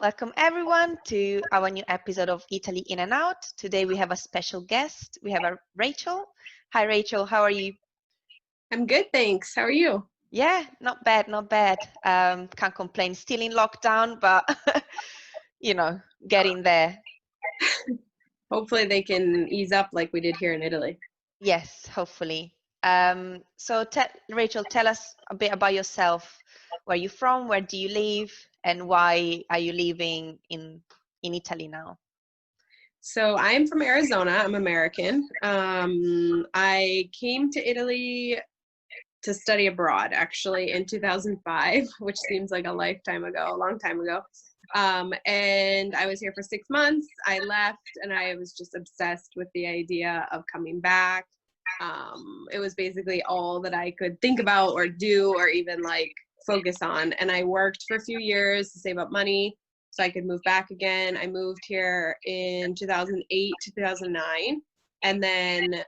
Welcome everyone to our new episode of Italy In and Out. Today we have a special guest. We have Rachel. Hi Rachel, how are you? I'm good, thanks. How are you? Yeah, not bad, not bad. Can't complain. Still in lockdown, but getting there. Hopefully they can ease up like we did here in Italy. Yes, hopefully. Rachel, tell us a bit about yourself. Where are you from? Where do you live? And why are you living in Italy now? So I'm from Arizona. I'm American. I came to Italy to study abroad actually in 2005, which seems like a lifetime ago, a long time ago. And I was here for 6 months. I left and I was just obsessed with the idea of coming back. It was basically all that I could think about or do or even like focus on. And I worked for a few years to save up money so I could move back again. I moved here in 2008 to 2009. And then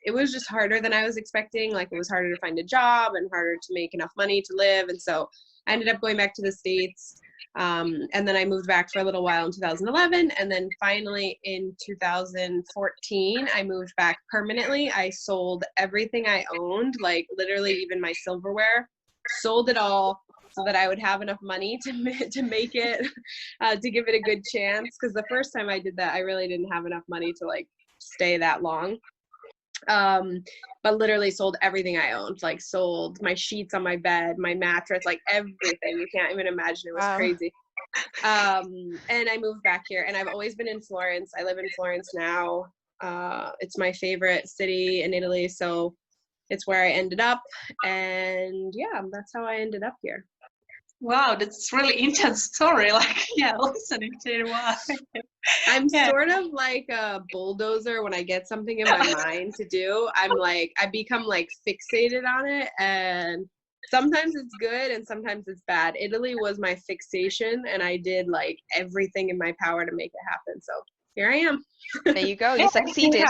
it was just harder than I was expecting. Like it was harder to find a job and harder to make enough money to live. And so I ended up going back to the States. And then I moved back for a little while in 2011. And then finally in 2014, I moved back permanently. I sold everything I owned, like literally even my silverware, sold it all so that I would have enough money to make it, to give it a good chance. Because the first time I did that, I really didn't have enough money to like stay that long. But literally sold everything I owned, like sold my sheets on my bed, my mattress, like everything. You can't even imagine. It was crazy. And I moved back here and I've always been in Florence. I live in Florence now. It's my favorite city in Italy. So it's where I ended up. And yeah, that's how I ended up here. Wow, that's really intense story. Like, yeah, listening to it. Wow. I'm sort of like a bulldozer when I get something in my mind to do. I'm like, I become like fixated on it, and sometimes it's good and sometimes it's bad. Italy was my fixation, and I did like everything in my power to make it happen. So here I am. There you go. You succeeded.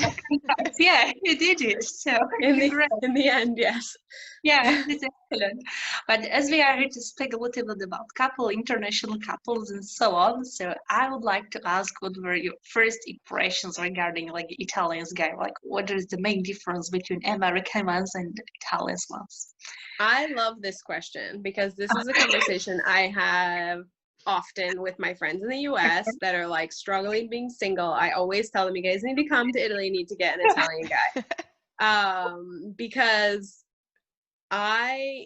Yeah, you did it. So in the end, yes. Yeah, it's excellent. But as we are here to speak a little bit about international couples and so on, so I would like to ask what were your first impressions regarding like Italians guy? Like what is the main difference between American ones and Italian ones? I love this question because this is a conversation I have often with my friends in the US that are like struggling being single. I always tell them, you guys need to come to Italy, you need to get an Italian guy. Because I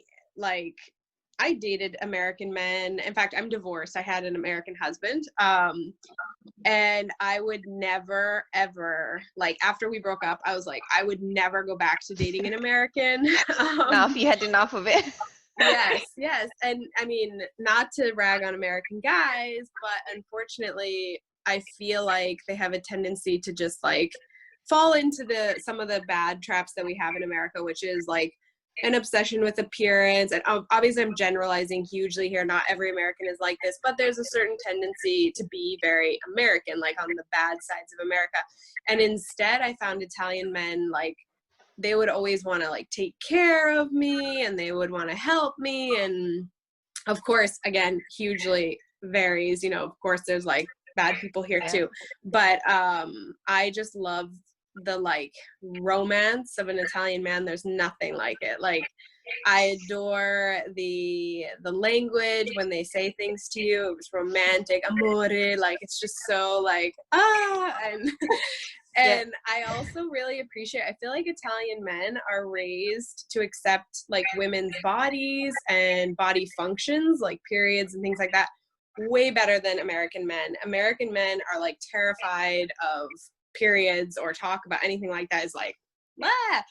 dated American men. In fact, I'm divorced. I had an American husband. And I would never, ever, like after we broke up, I was like, I would never go back to dating an American. Now if you had enough of it. Yes. And I mean, not to rag on American guys, but unfortunately, I feel like they have a tendency to just like fall into some of the bad traps that we have in America, which is like an obsession with appearance. And obviously I'm generalizing hugely here. Not every American is like this, but there's a certain tendency to be very American, like on the bad sides of America. And instead I found Italian men, like they would always want to like take care of me and they would want to help me. And of course, again, hugely varies, of course there's like bad people here too, but I just love the like romance of an Italian man. There's nothing like it. Like I adore the language when they say things to you. It was romantic, amore, like it's just so like and I also really appreciate, I feel like Italian men are raised to accept like women's bodies and body functions, like periods and things like that, way better than American men. American men are like terrified of periods or talk about anything like that, is like, ah!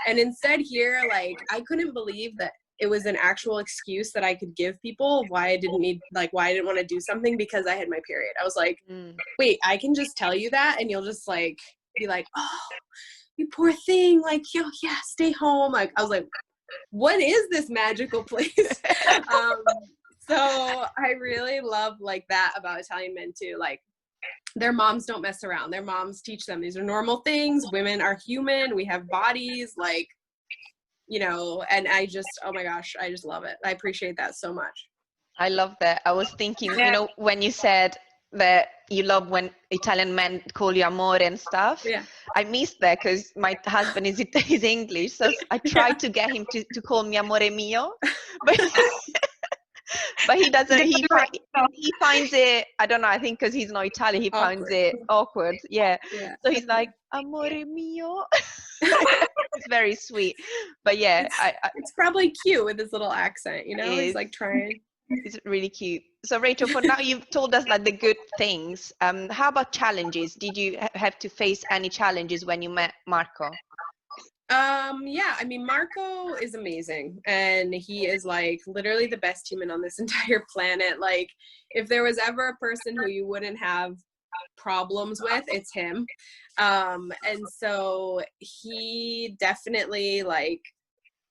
And instead here, like I couldn't believe that it was an actual excuse that I could give people of why I didn't want to do something because I had my period. I was like, wait, I can just tell you that and you'll just like be like, oh, you poor thing, like, yo, yeah, stay home. Like I was like, what is this magical place? So I really love like that about Italian men too. Like their moms don't mess around. Their moms teach them these are normal things. Women are human. We have bodies, like, and I just, oh my gosh, I just love it. I appreciate that so much. I love that. I was thinking, Yeah. when you said that you love when Italian men call you amore and stuff, Yeah. I missed that because my husband is is English, so I tried to get him to call me amore mio, but but he doesn't. He finds it. I don't know. I think because he's not Italian, he finds Awkward. it awkward. Yeah. Yeah. So he's like amore mio. It's very sweet, but yeah, It's probably cute with his little accent, you know? He's is like trying. it's really cute. So Rachel, for now you've told us like the good things. How about challenges? Did you have to face any challenges when you met Marco? Yeah, I mean, Marco is amazing, and he is like literally the best human on this entire planet. Like, if there was ever a person who you wouldn't have problems with, it's him. And so he definitely like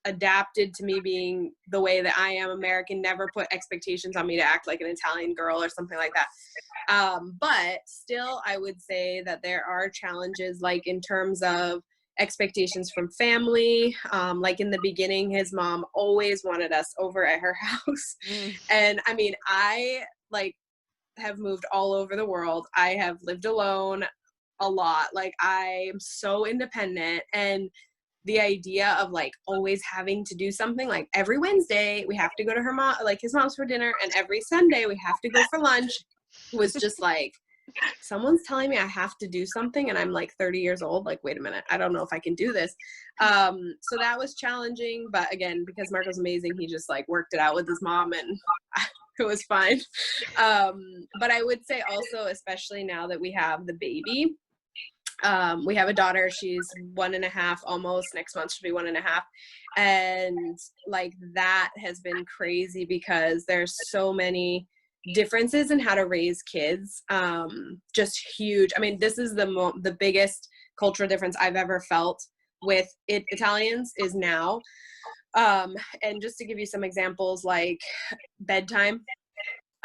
adapted to me being the way that I am American, never put expectations on me to act like an Italian girl or something like that. But still, I would say that there are challenges, like in terms of expectations from family. Like in the beginning, his mom always wanted us over at her house. And I mean, I like have moved all over the world. I have lived alone a lot. Like, I am so independent, and the idea of like always having to do something, like every Wednesday we have to go to her mom, like his mom's for dinner, and every Sunday we have to go for lunch, was just like, someone's telling me I have to do something and I'm like 30 years old. Like, wait a minute, I don't know if I can do this. So that was challenging, but again, because Marco's amazing, he just like worked it out with his mom, and it was fine. But I would say also, especially now that we have the baby, we have a daughter. She's 1.5, almost next month she'll be 1.5, and like that has been crazy because there's so many differences in how to raise kids. Just huge. I mean, this is the biggest cultural difference I've ever felt with Italians is now. And just to give you some examples, like bedtime,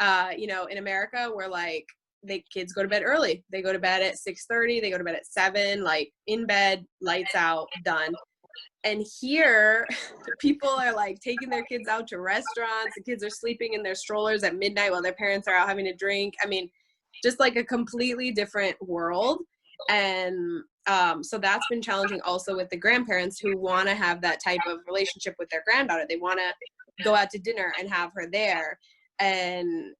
in America, we're like, the kids go to bed early. They go to bed at 6:30. They go to bed at 7, like in bed, lights out, done. And here, people are like taking their kids out to restaurants. The kids are sleeping in their strollers at midnight while their parents are out having a drink. I mean, just like a completely different world. And so that's been challenging also with the grandparents who want to have that type of relationship with their granddaughter. They want to go out to dinner and have her there. And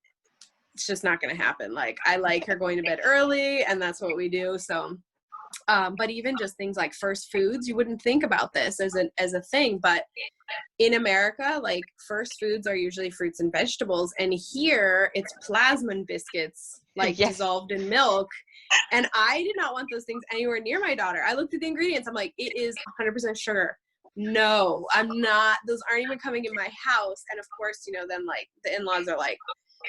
it's just not going to happen. Like, I like her going to bed early, and that's what we do. So, but even just things like first foods, you wouldn't think about this as a thing, but in America, like first foods are usually fruits and vegetables, and here it's plasmon biscuits, like Yes. dissolved in milk. And I did not want those things anywhere near my daughter. I looked at the ingredients. I'm like, it is 100% sugar. No, I'm not. Those aren't even coming in my house. And of course, then like the in-laws are like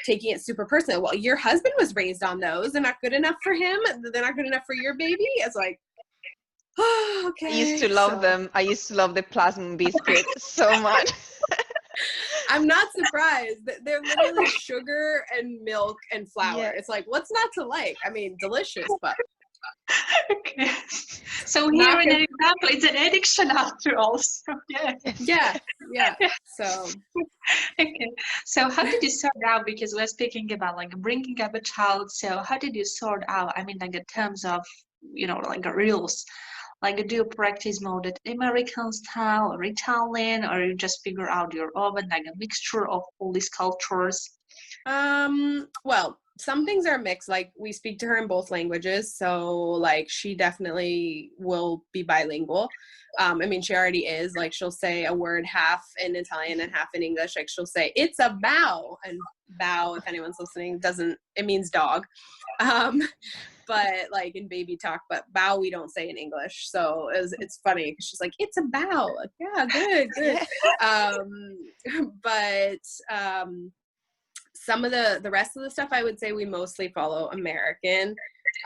taking it super personal. Well, your husband was raised on those. They're not good enough for him. They're not good enough for your baby. It's like, oh, okay. I used to love them. I used to love the plasma biscuits so much. I'm not surprised. They're literally sugar and milk and flour. Yeah. It's like, what's not to like? I mean, delicious, but. Okay. So here in an example, it's an addiction after all. So Yeah. So. Okay. So how did you sort out? Because we're speaking about like bringing up a child. So how did you sort out? I mean, like in terms of like rules. Like, do you practice more the American style or Italian, or you just figure out your own, like a mixture of all these cultures? Well, some things are mixed. Like, we speak to her in both languages, so like she definitely will be bilingual. I mean, she already is. Like, she'll say a word half in Italian and half in English. Like, she'll say, "It's a bow," and bow, if anyone's listening, it means dog. But like in baby talk, but bow we don't say in English. So it's funny because she's like, "It's a bow." Like, yeah, good. But some of the rest of the stuff, I would say we mostly follow American,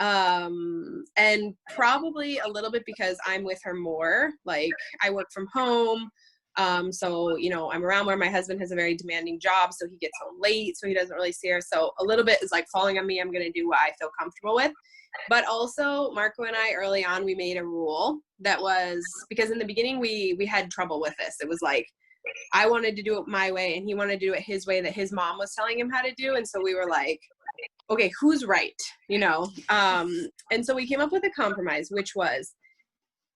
and probably a little bit because I'm with her more. Like, I work from home. So, I'm around where my husband has a very demanding job, so he gets home late, so he doesn't really see her. So a little bit is like falling on me. I'm going to do what I feel comfortable with. But also, Marco and I, early on, we made a rule that was, because in the beginning we had trouble with this. It was like, I wanted to do it my way and he wanted to do it his way that his mom was telling him how to do. And so we were like, okay, who's right? You know? And so we came up with a compromise, which was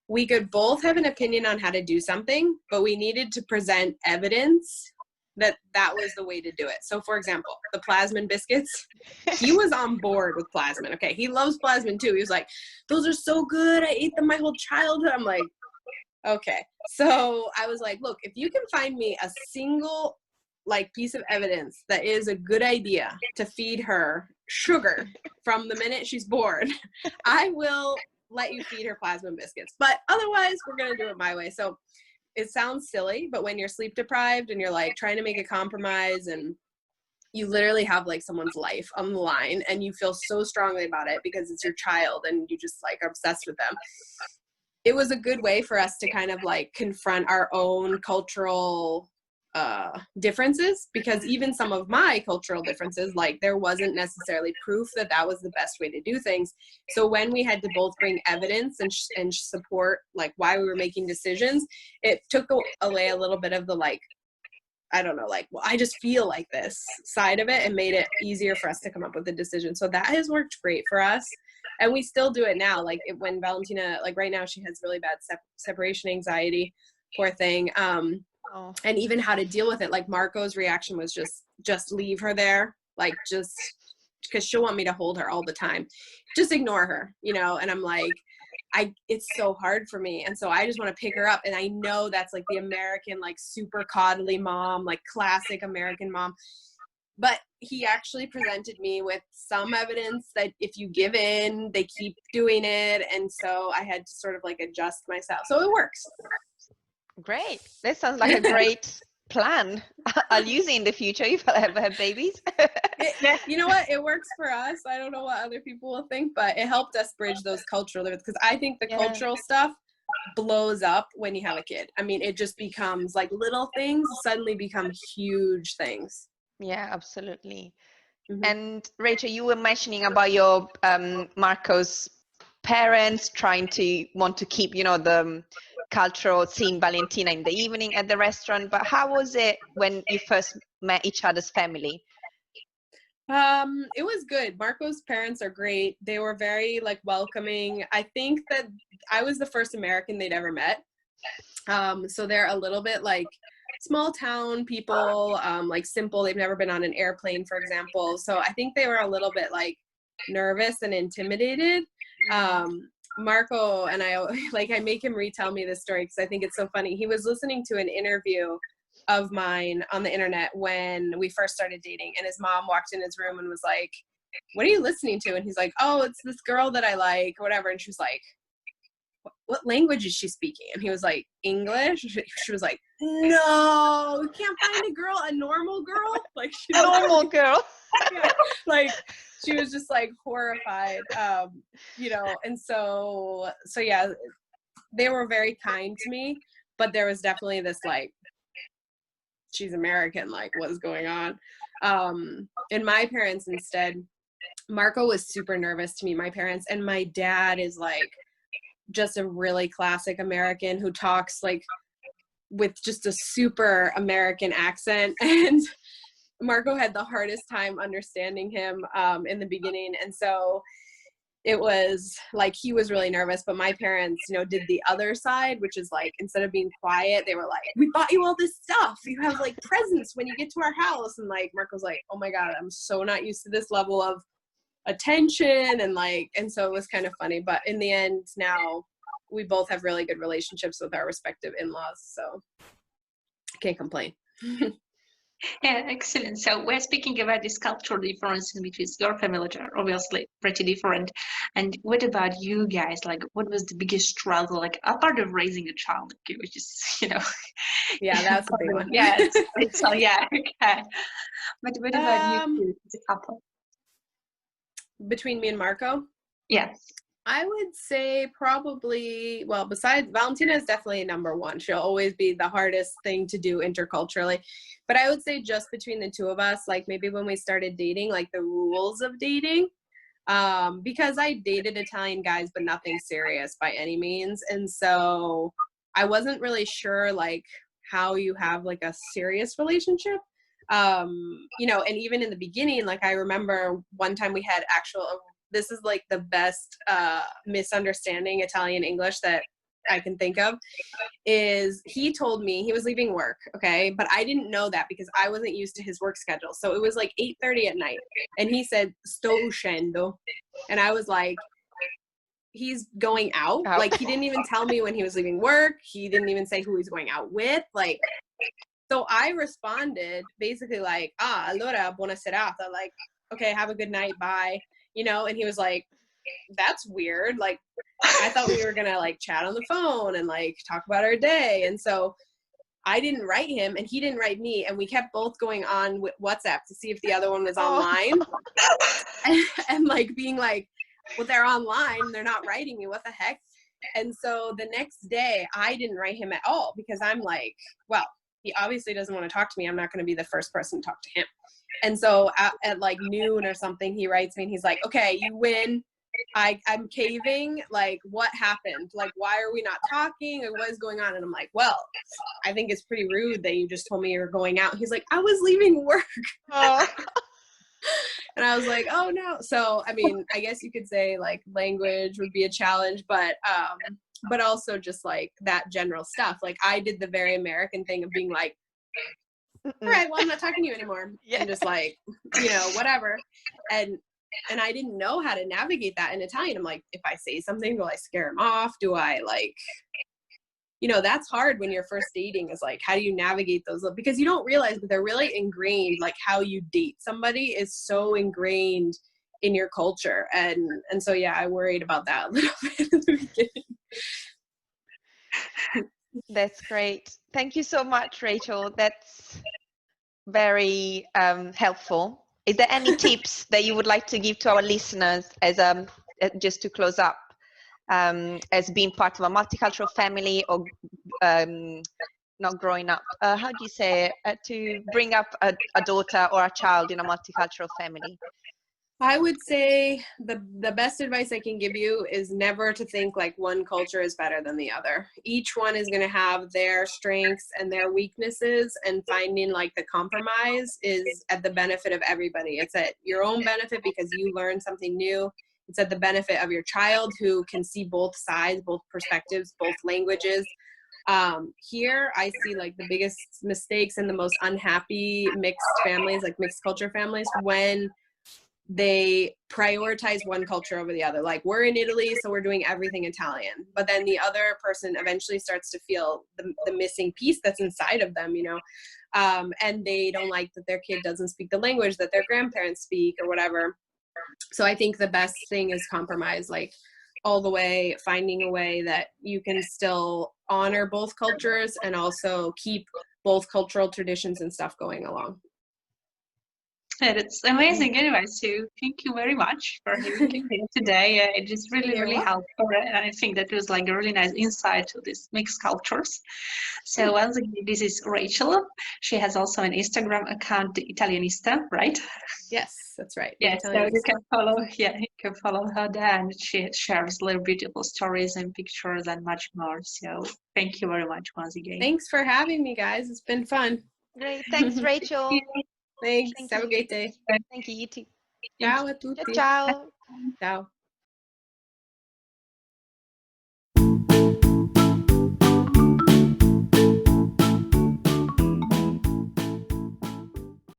we could both have an opinion on how to do something, but we needed to present evidence that that was the way to do it. So for example, the plasmin biscuits, he was on board with plasmin. Okay. He loves plasmin too. He was like, those are so good. I ate them my whole childhood. I'm like, okay. So I was like, look, if you can find me a single like piece of evidence that is a good idea to feed her sugar from the minute she's born, I will let you feed her plasmin biscuits. But otherwise, we're going to do it my way. So it sounds silly, but when you're sleep deprived and you're like trying to make a compromise and you literally have like someone's life on the line and you feel so strongly about it because it's your child and you just like are obsessed with them. It was a good way for us to kind of like confront our own cultural differences, because even some of my cultural differences, like there wasn't necessarily proof that that was the best way to do things. So when we had to both bring evidence and support like why we were making decisions, it took away a little bit of the like, I don't know, like, well, I just feel like this side of it and made it easier for us to come up with a decision. So that has worked great for us. And we still do it now. Like when Valentina, like right now she has really bad separation anxiety, poor thing. And even how to deal with it. Like Marco's reaction was just leave her there. Like just because she'll want me to hold her all the time. Just ignore her, you know? And I'm like, it's so hard for me. And so I just want to pick her up. And I know that's like the American, like super coddly mom, like classic American mom. But he actually presented me with some evidence that if you give in, they keep doing it. And so I had to sort of like adjust myself. So it works. Great. This sounds like a great plan. I'll use it in the future if I ever have babies. You know what? It works for us. I don't know what other people will think, but it helped us bridge those cultural limits, because I think the cultural stuff blows up when you have a kid. I mean, it just becomes like little things suddenly become huge things. Yeah, absolutely. Mm-hmm. And Rachel, you were mentioning about your Marco's parents want to keep, you know, the cultural seeing Valentina in the evening at the restaurant. But how was it when you first met each other's family? It was good. Marco's parents are great. They were very like welcoming. I think that I was the first American they'd ever met. So they're a little bit like small town people, like simple. They've never been on an airplane, for example. So I think they were a little bit like nervous and intimidated. Marco and I make him retell me this story because I think it's so funny. He was listening to an interview of mine on the internet when we first started dating, and his mom walked in his room and was like, "What are you listening to?" And he's like, "Oh, it's this girl that I like," or whatever. And she was like, "What language is she speaking?" And he was like, "English." She was like, "No, you can't find a normal girl, like she's a normal girl." Yeah, like she was just like horrified, you know. And so yeah, they were very kind to me, but there was definitely this like, she's American, like what's going on? And my parents instead, Marco was super nervous to meet my parents, and my dad is like just a really classic American who talks like with just a super American accent, and Marco had the hardest time understanding him in the beginning. And so it was like he was really nervous, but my parents, you know, did the other side, which is like, instead of being quiet, they were like, "We bought you all this stuff. You have like presents when you get to our house." And like Marco's like, "Oh my God, I'm so not used to this level of attention." And so it was kind of funny. But in the end, now we both have really good relationships with our respective in-laws. So I can't complain. Yeah, excellent. So we're speaking about this cultural difference between your family, which are obviously pretty different. And what about you guys? Like, what was the biggest struggle, like, apart of raising a child, which is, you know? Yeah, that's a big one. Yeah, so yeah, okay. But what about you two as a couple? Between me and Marco? Yes. I would say probably, well, besides, Valentina is definitely number one. She'll always be the hardest thing to do interculturally. But I would say just between the two of us, like maybe when we started dating, like the rules of dating, because I dated Italian guys, but nothing serious by any means. And so I wasn't really sure like how you have like a serious relationship. You know, and even in the beginning, like I remember one time we had this is like the best misunderstanding Italian English that I can think of, is he told me he was leaving work, okay, but I didn't know that because I wasn't used to his work schedule. So it was like 8:30 at night, and he said sto uscendo, and I was like, he's going out. Like he didn't even tell me when he was leaving work. He didn't even say who he's going out with. Like, so I responded basically like, allora buona serata, like, okay, have a good night, bye, you know. And he was like, that's weird, like I thought we were gonna like chat on the phone and like talk about our day. And so I didn't write him and he didn't write me, and we kept both going on with WhatsApp to see if the other one was online. and like being like, well, they're online, they're not writing me, what the heck. And so the next day I didn't write him at all because I'm like, well, he obviously doesn't want to talk to me, I'm not going to be the first person to talk to him. And so at like noon or something, he writes me and he's like, okay, you win, I'm caving, like what happened, like why are we not talking, or what is going on? And I'm like, well, I think it's pretty rude that you just told me you were going out. He's like, I was leaving work. And I was like, oh no. So I mean, I guess you could say like language would be a challenge, but also just like that general stuff. Like I did the very American thing of being like, all right, well, I'm not talking to you anymore. And just like, you know, whatever. And I didn't know how to navigate that in Italian. I'm like, if I say something, do I scare him off? Do I like, you know, that's hard when you're first dating, is like, how do you navigate those? Because you don't realize, but they're really ingrained. Like how you date somebody is so ingrained in your culture. And so, yeah, I worried about that a little bit at the beginning. That's great. Thank you so much, Rachel. That's very helpful. Is there any tips that you would like to give to our listeners as just to close up, as being part of a multicultural family, or not growing up? How do you say to bring up a daughter or a child in a multicultural family? I would say the best advice I can give you is never to think like one culture is better than the other. Each one is going to have their strengths and their weaknesses, and finding like the compromise is at the benefit of everybody. It's at your own benefit because you learn something new. It's at the benefit of your child, who can see both sides, both perspectives, both languages. Here I see like the biggest mistakes and the most unhappy mixed families, like mixed culture families, when they prioritize one culture over the other. Like, we're in Italy, so we're doing everything Italian. But then the other person eventually starts to feel the missing piece that's inside of them, you know, and they don't like that their kid doesn't speak the language that their grandparents speak or whatever. So I think the best thing is compromise, like all the way, finding a way that you can still honor both cultures and also keep both cultural traditions and stuff going along. It's amazing advice too. Thank you very much for having me here today. It is really helpful, and I think that was like a really nice insight to these mixed cultures. So once again, this is Rachel. She has also an Instagram account, the Italianista, right? Yes, that's right. Yeah, so you can follow. Yeah, you can follow her there, and she shares little beautiful stories and pictures and much more. So thank you very much once again. Thanks for having me, guys. It's been fun. Great. Thanks, Rachel. Thanks. Have a great day. Thank you. You too. Ciao a tutti. Ciao. Ciao.